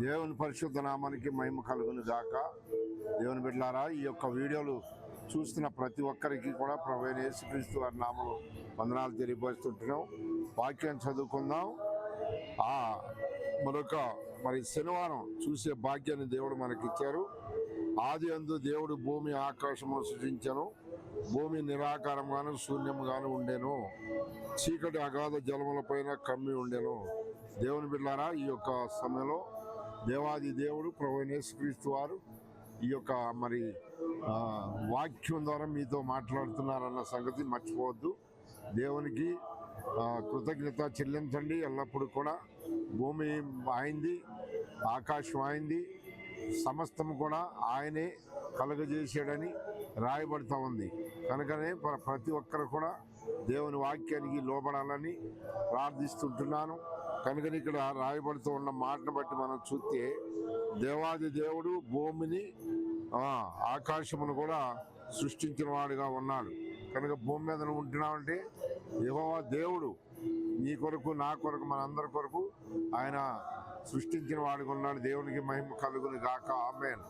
దేవుని పరిశుద్ధ నామానికి మహిమ కలుగును గాక. దేవుని బిడ్డలారా, ఈ యొక్క వీడియోలు చూస్తున్న ప్రతి ఒక్కరికి కూడా ప్రభువైన యేసుక్రీస్తు వారి నామములో వందనాలు తెలియపరుస్తుంటున్నాం. వాక్యం చదువుకుందాం. మరొక శనివారం చూసే భాగ్యాన్ని దేవుడు మనకిచ్చారు. ఆదియందు దేవుడు భూమి ఆకాశమును సృజించెను. భూమి నిరాకారంగాను శూన్యంగాను ఉండెను. చీకటి అగాధ జలముల పైన కమ్మి ఉండెను. దేవుని బిడ్డలారా, ఈ యొక్క సమయంలో దేవాది దేవుడు ప్రభువైన యేసుక్రీస్తు వారు ఈ యొక్క వాక్యం ద్వారా మీతో మాట్లాడుతున్నారన్న సంగతి మర్చిపోవద్దు. దేవునికి కృతజ్ఞత చెల్లించండి. ఎల్లప్పుడూ కూడా భూమి ఆయనది, ఆకాశం ఆయనది, సమస్తము కూడా ఆయనే కలుగజేసాడని రాయబడుతూ ఉంది. కనుకనే ప్రతి ఒక్కరు కూడా దేవుని వాక్యానికి లోబడాలని ప్రార్థిస్తుంటున్నాను. కనుకని ఇక్కడ రాయబడుతూ ఉన్న మాటను బట్టి మనం చూస్తే దేవాది దేవుడు భూమిని ఆకాశమును కూడా సృష్టించిన వాడుగా ఉన్నాడు. కనుక భూమి మీద ఉంటున్నామంటే యెహోవా దేవుడు నీ కొరకు, నా కొరకు, మనందరి కొరకు ఆయన సృష్టించిన వాడుగా ఉన్నాడు. దేవునికి మహిమ కలుగును గాక. ఆమేన్.